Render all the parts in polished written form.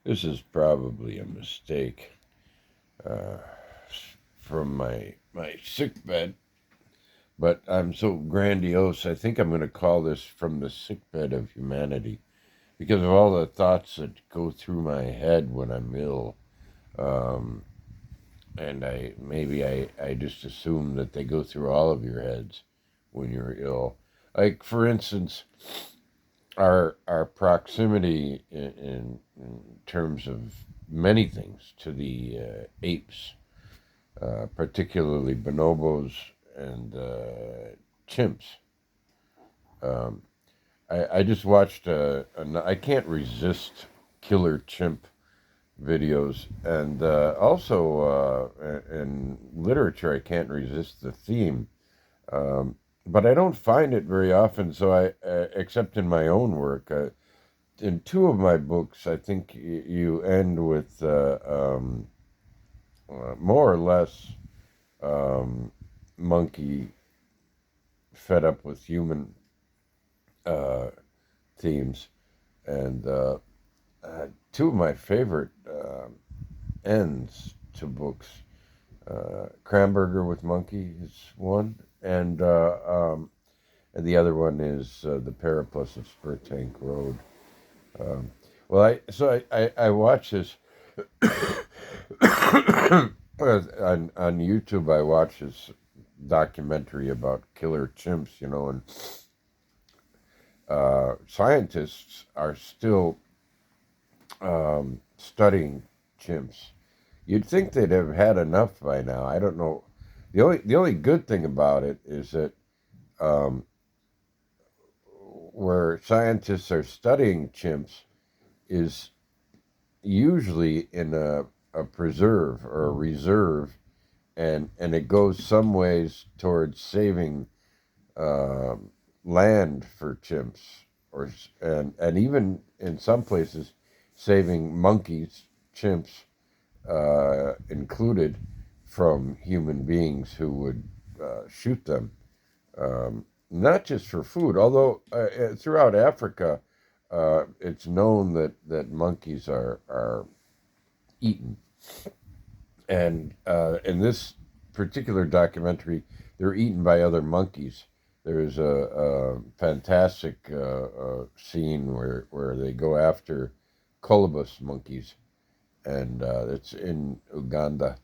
This is probably a mistake uh, from my sick bed, but I'm so grandiose. I think I'm going to call this from the sick bed of humanity because of all the thoughts that go through my head when I'm ill. Um, and I just assume that they go through all of your heads when you're ill. Like for instance, our proximity in terms of many things to the apes, particularly bonobos and chimps. Um, I just watched I can't resist killer chimp videos, and also in literature I can't resist the theme. But I don't find it very often. So except in my own work, in two of my books, I think you end with more or less um, monkey fed up with human uh, themes, and two of my favorite ends to books. Cramburger with Monkey is one, and the other one is The Paraplus of Spur Tank Road. Um, well, I watch this on YouTube. I watch this documentary about killer chimps, and scientists are still studying chimps. You'd think they'd have had enough by now. I don't know. The only good thing about it is that um, where scientists are studying chimps is usually in a preserve or a reserve, and it goes some ways towards saving uh, land for chimps, and even in some places saving monkeys, chimps included, from human beings who would shoot them, not just for food. Although throughout Africa, it's known that monkeys are eaten, and in this particular documentary, they're eaten by other monkeys. There's a fantastic scene where they go after colobus monkeys, and it's in Uganda,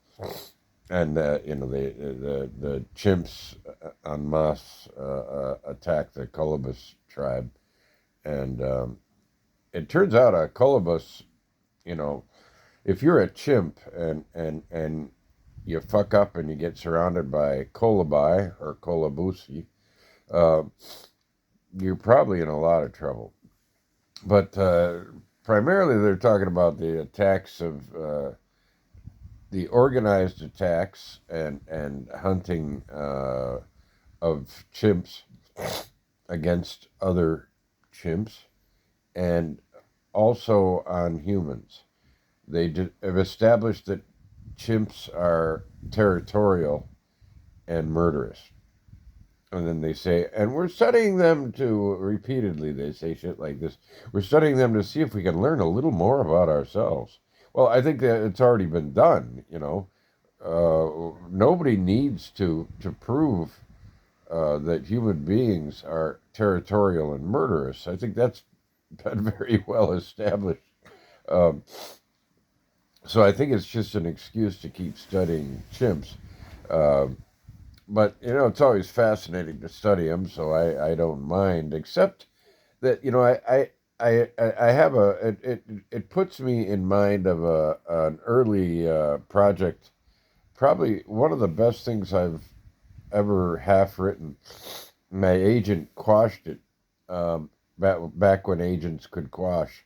and the chimps en masse attack the colobus tribe, and it turns out a colobus, you know, if you're a chimp and you fuck up and you get surrounded by colubi or colabusi, uh, you're probably in a lot of trouble. But primarily, they're talking about the attacks of the organized attacks and hunting of chimps against other chimps, and also on humans. Have established that chimps are territorial and murderous. And then they say, and we're studying them to, repeatedly, they say shit like this, we're studying them to see if we can learn a little more about ourselves. Well, I think that it's already been done. Nobody needs to prove that human beings are territorial and murderous. I think that's been very well established. Um, so I think it's just an excuse to keep studying chimps. Um, but it's always fascinating to study them, so I don't mind. Except that I have it puts me in mind of an early project, probably one of the best things I've ever half written. My agent quashed it, back when agents could quash.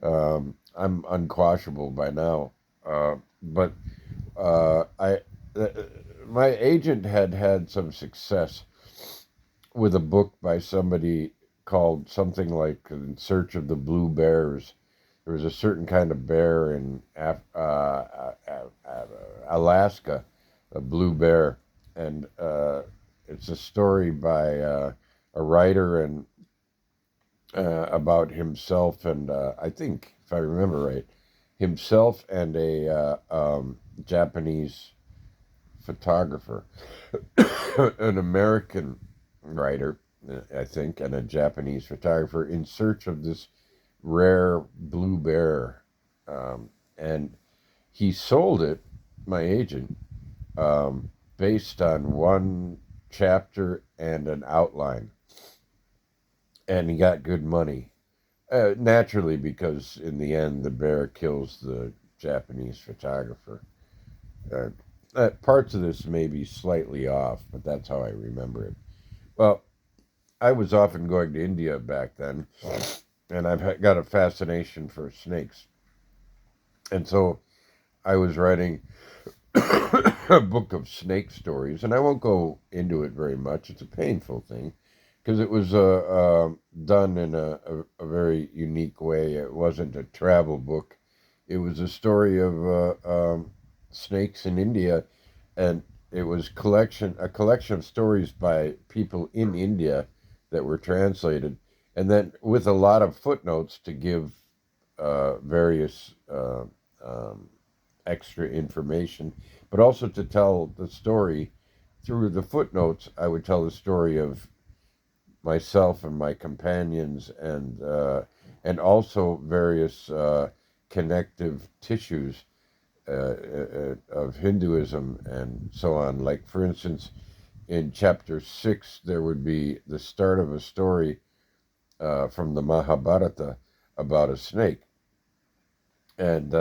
I'm unquashable by now, but I uh, my agent had some success with a book by somebody called something like In Search of the Blue Bears. There was a certain kind of bear in Alaska, a blue bear, and it's a story by a writer and about himself, and I think, if I remember right, himself and a Japanese photographer, an American writer, I think, and a Japanese photographer in search of this rare blue bear. And he sold it, my agent, based on one chapter and an outline. And he got good money. Naturally, because in the end, the bear kills the Japanese photographer. Parts of this may be slightly off, but that's how I remember it. Well, I was often going to India back then, and I've got a fascination for snakes. And so I was writing a book of snake stories, and I won't go into it very much. It's a painful thing because it was done in a very unique way. It wasn't a travel book. It was a story of snakes in India, and it was a collection of stories by people in India that were translated, and then with a lot of footnotes to give various extra information, but also to tell the story through the footnotes. I would tell the story of myself and my companions, and also various connective tissues of Hinduism and so on. Like, for instance, in chapter 6, there would be the start of a story from the Mahabharata about a snake, and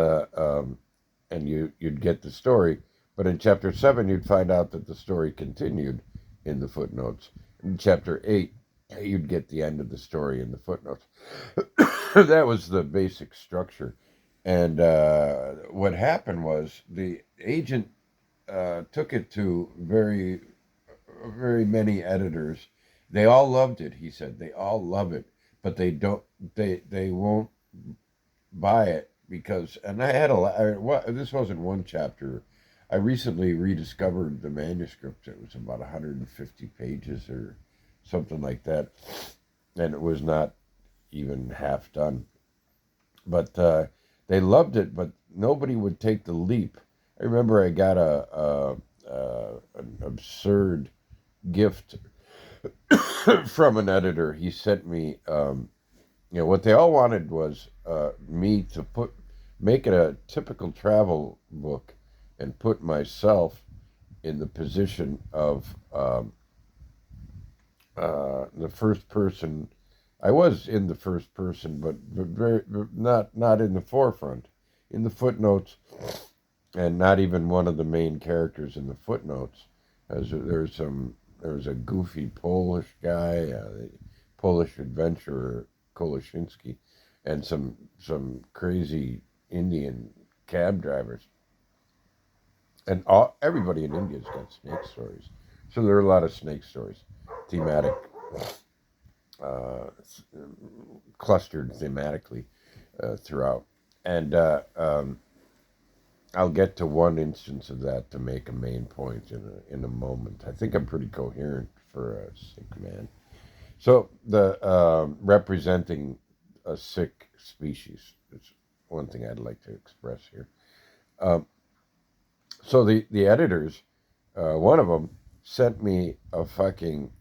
you'd get the story. But in chapter 7, you'd find out that the story continued in the footnotes. In chapter 8, you'd get the end of the story in the footnotes. That was the basic structure. And what happened was the agent took it to very, very many editors. They all loved it, he said. They all love it, but they won't buy it because, and I had this wasn't one chapter. I recently rediscovered the manuscript. It was about 150 pages or something like that, and it was not even half done. But they loved it, but nobody would take the leap. I remember I got an absurd gift from an editor. He sent me, what they all wanted was me to make it a typical travel book and put myself in the position of the first person. I was in the first person, but very not in the forefront, in the footnotes, and not even one of the main characters in the footnotes. There's a goofy Polish guy, the Polish adventurer Koloshinsky, and some crazy Indian cab drivers, and everybody in India's got snake stories. So there are a lot of snake stories, thematic. Clustered thematically throughout. And I'll get to one instance of that to make a main point in a moment. I think I'm pretty coherent for a sick man. So the representing a sick species is one thing I'd like to express here. So the editors, one of them sent me a fucking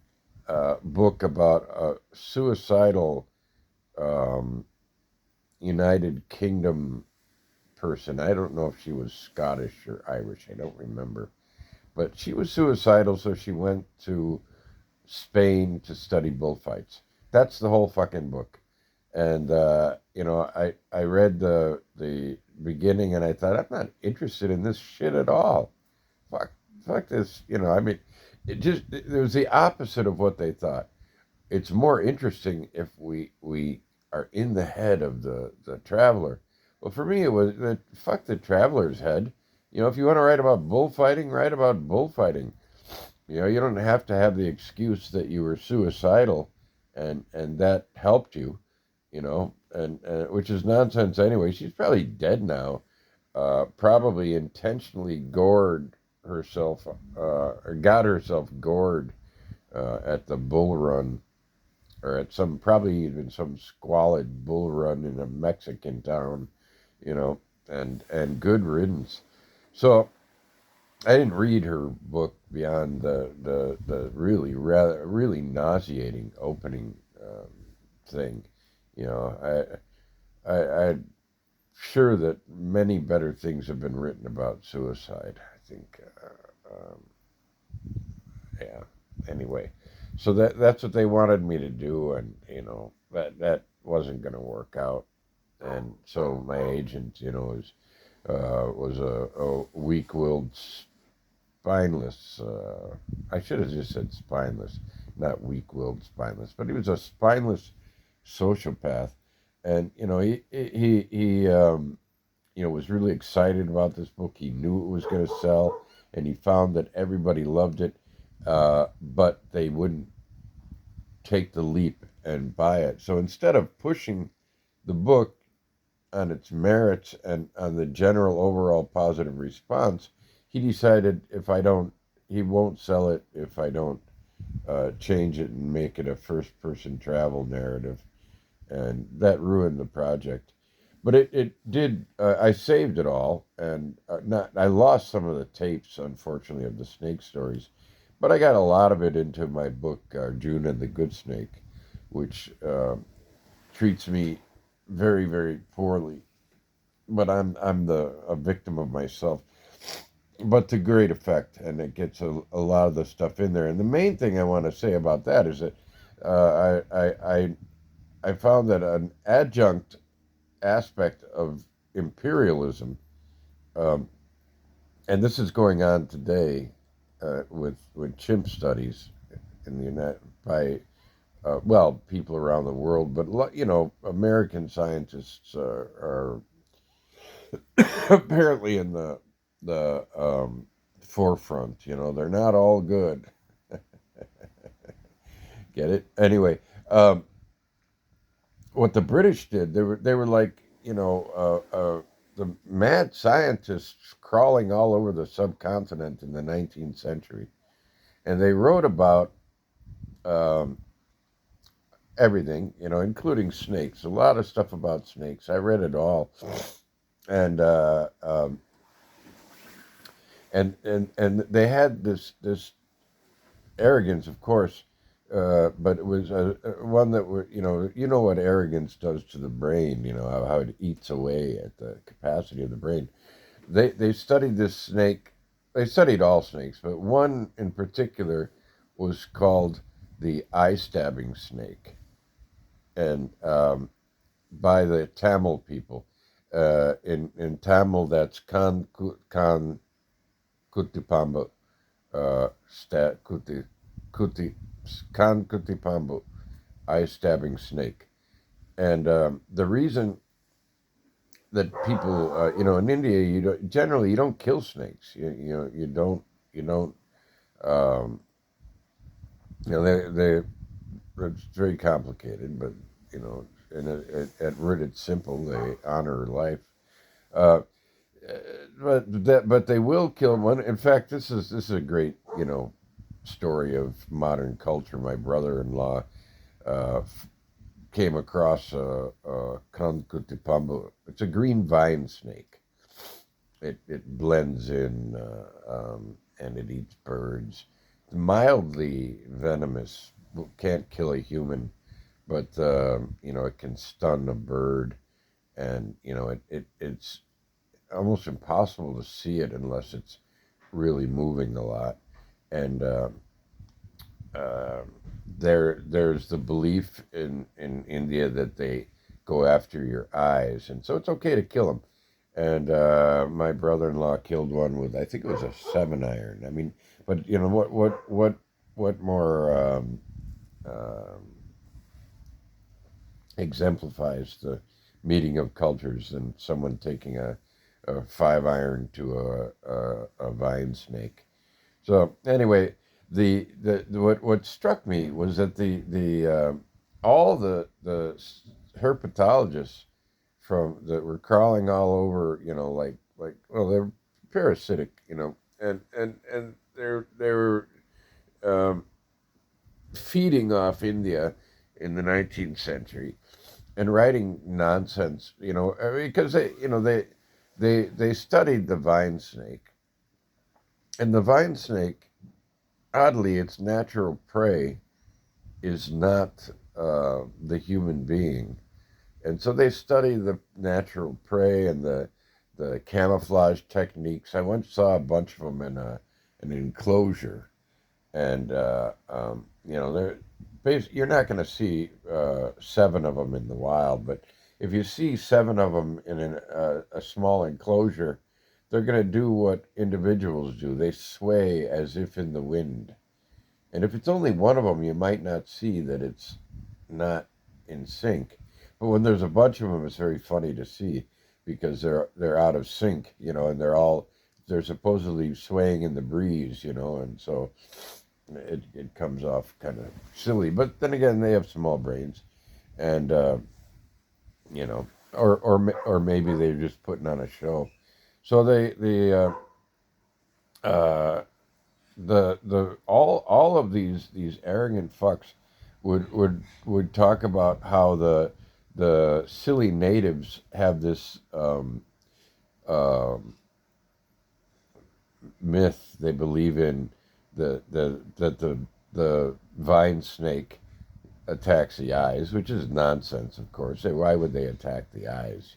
book about a suicidal United Kingdom person. I don't know if she was Scottish or Irish. I don't remember. But she was suicidal, so she went to Spain to study bullfights. That's the whole fucking book. And, I read the beginning and I thought, I'm not interested in this shit at all. Fuck this, it was the opposite of what they thought. It's more interesting if we are in the head of the traveler. Well, for me, it was fuck the traveler's head. If you want to write about bullfighting, write about bullfighting. You don't have to have the excuse that you were suicidal, and that helped you. And which is nonsense anyway. She's probably dead now. Probably intentionally gored herself, or got herself gored at the bull run, or probably even some squalid bull run in a Mexican town, and good riddance. So I didn't read her book beyond the really rather really nauseating opening thing. You know, I'm sure that many better things have been written about suicide. I think, yeah. Anyway, so that's what they wanted me to do, and that wasn't going to work out. And so my agent, was a weak-willed spineless. I should have just said spineless, not weak-willed spineless. But he was a spineless sociopath, and he was really excited about this book. He knew it was going to sell, and he found that everybody loved it, but they wouldn't take the leap and buy it. So instead of pushing the book on its merits and on the general overall positive response, he decided he won't sell it if I don't change it and make it a first-person travel narrative, and that ruined the project. But it did. I saved it all, and not. I lost some of the tapes, unfortunately, of the snake stories, but I got a lot of it into my book, June and the Good Snake, which treats me very, very poorly. But I'm a victim of myself, but to great effect, and it gets a lot of the stuff in there. And the main thing I want to say about that is that I found that an adjunct aspect of imperialism, um, and this is going on today with chimp studies in the United by people around the world, but American scientists are apparently in the forefront. They're not all good. Get it? Anyway, what the British did, they were like the mad scientists crawling all over the subcontinent in the 19th century, and they wrote about um, everything, including snakes. A lot of stuff about snakes. I read it all, and and they had this arrogance, of course, but it was one that were what arrogance does to the brain. How it eats away at the capacity of the brain. They studied this snake. They studied all snakes, but one in particular was called the eye stabbing snake, and by the Tamil people. In Tamil, that's kan kutipamba, stat kuti kan kutipambu, eye stabbing snake. And the reason that people, in India, generally you don't kill snakes. You don't. Um, they it's very complicated, but at root it's simple. They honor life. Uh, but they will kill one. In fact, this is a great story of modern culture. My brother-in-law uh, came across a Kankutipambu. It's a green vine snake. It blends in and it eats birds. Mildly venomous. Can't kill a human, but it can stun a bird, and it's almost impossible to see it unless it's really moving a lot. And uh, there's the belief in India that they go after your eyes, and so it's okay to kill them. And my brother-in-law killed one with, I think it was a 7 iron. I mean, but what more exemplifies the meeting of cultures than someone taking a 5 iron to a vine snake? So anyway, what struck me was that the all the herpetologists from that were crawling all over, like well, they're parasitic, and they're um, feeding off India in the 19th century and writing nonsense, because they studied the vine snake, and the vine snake, oddly, its natural prey is not the human being. And so they study the natural prey and the camouflage techniques. I once saw a bunch of them in an enclosure, and they're you're not going to see seven of them in the wild, but if you see seven of them in a small enclosure, they're going to do what individuals do. They sway as if in the wind. And if it's only one of them, you might not see that it's not in sync. But when there's a bunch of them, it's very funny to see because they're out of sync, and they're supposedly swaying in the breeze, and so it comes off kind of silly. But then again, they have small brains, and or maybe they're just putting on a show. So uh, all of these arrogant fucks would talk about how the silly natives have this um, myth they believe in that the vine snake attacks the eyes, which is nonsense, of course. Why would they attack the eyes,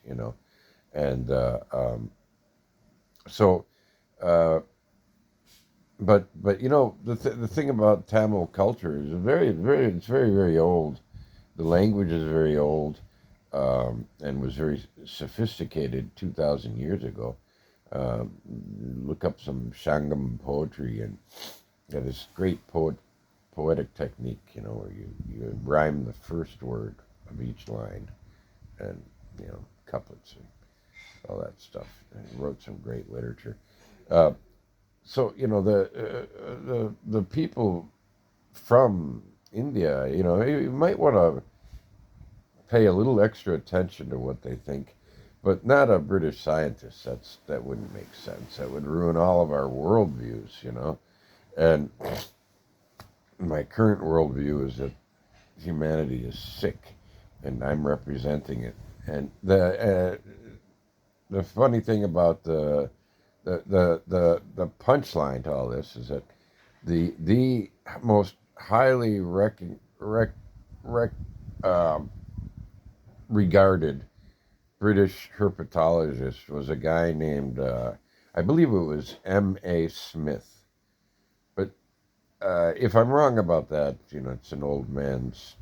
And so, uh, but the thing about Tamil culture is it's very very old. The language is very old, and was very sophisticated 2,000 years ago. Um, Look up some Shangam poetry, and this great poetic technique, where you rhyme the first word of each line, and couplets and all that stuff. And he wrote some great literature. Uh, so the people from India, you might want to pay a little extra attention to what they think, but not a British scientist. That wouldn't make sense. That would ruin all of our worldviews. And my current worldview is that humanity is sick, and I'm representing it. And the funny thing about the punchline to all this is that the most highly um, regarded British herpetologist was a guy named I believe it was M.A. Smith. But if I'm wrong about that, it's an old man's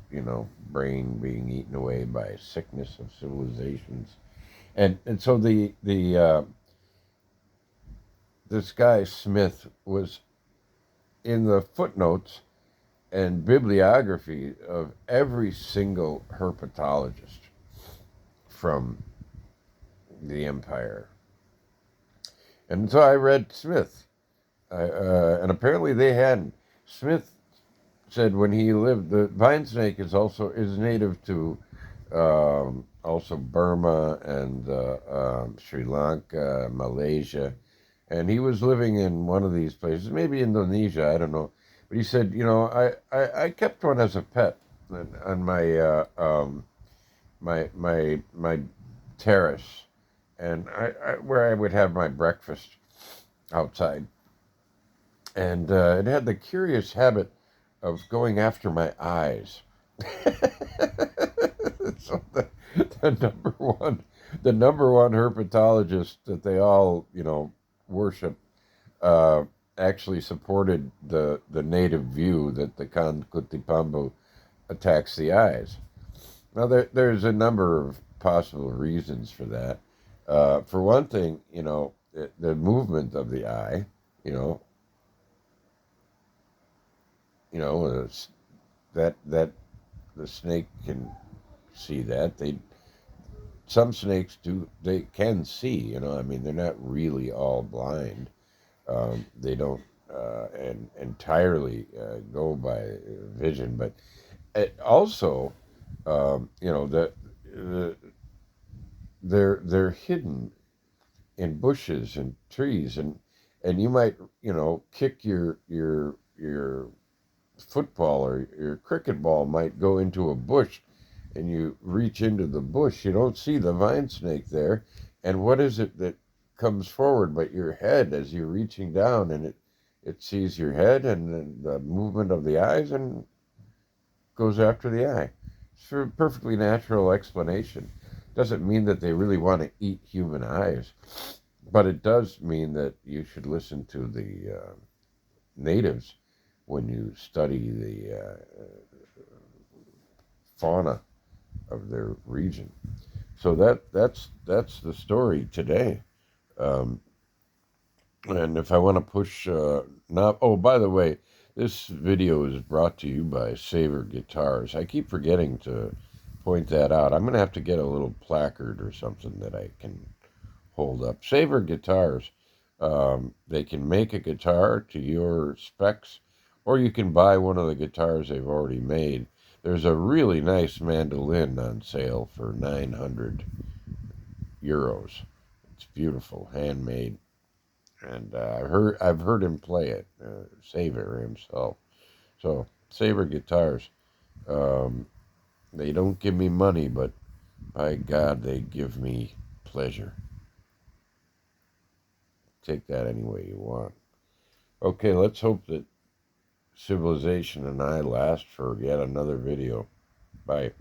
brain being eaten away by sickness of civilizations, and so the this guy Smith was in the footnotes and bibliography of every single herpetologist from the empire. And so I read Smith, and apparently they hadn't. Smith said when he lived, the vine snake is native to also Burma and Sri Lanka, Malaysia, and he was living in one of these places, maybe Indonesia, I don't know. But he said, I kept one as a pet on my terrace, and where I would have my breakfast outside, and it had the curious habit of going after my eyes. So the number one herpetologist that they all worship actually supported the native view that the Kutipambu attacks the eyes. Now there's a number of possible reasons for that. For one thing, the movement of the eye, that the snake can see that. Some snakes they can see. I mean, they're not really all blind. They don't entirely go by vision, but it also, the they're hidden in bushes and trees, and you might kick your football or your cricket ball might go into a bush, and you reach into the bush, you don't see the vine snake there, and what is it that comes forward, but your head, as you're reaching down, and it sees your head and then the movement of the eyes and goes after the eye. It's a perfectly natural explanation. Doesn't mean that they really want to eat human eyes, but it does mean that you should listen to the natives when you study the fauna of their region. So that's the story today. Um, and if I want to push, not oh, by the way, this video is brought to you by Saber Guitars. I keep forgetting to point that out. I'm going to have to get a little placard or something that I can hold up. Saber Guitars. They can make a guitar to your specs, or you can buy one of the guitars they've already made. There's a really nice mandolin on sale for 900 euros. It's beautiful, handmade, and I've heard him play it, Saber himself. So Saber Guitars, um, they don't give me money, but by God, they give me pleasure. Take that any way you want. Okay, let's hope that civilization and I last for yet another video. Bye.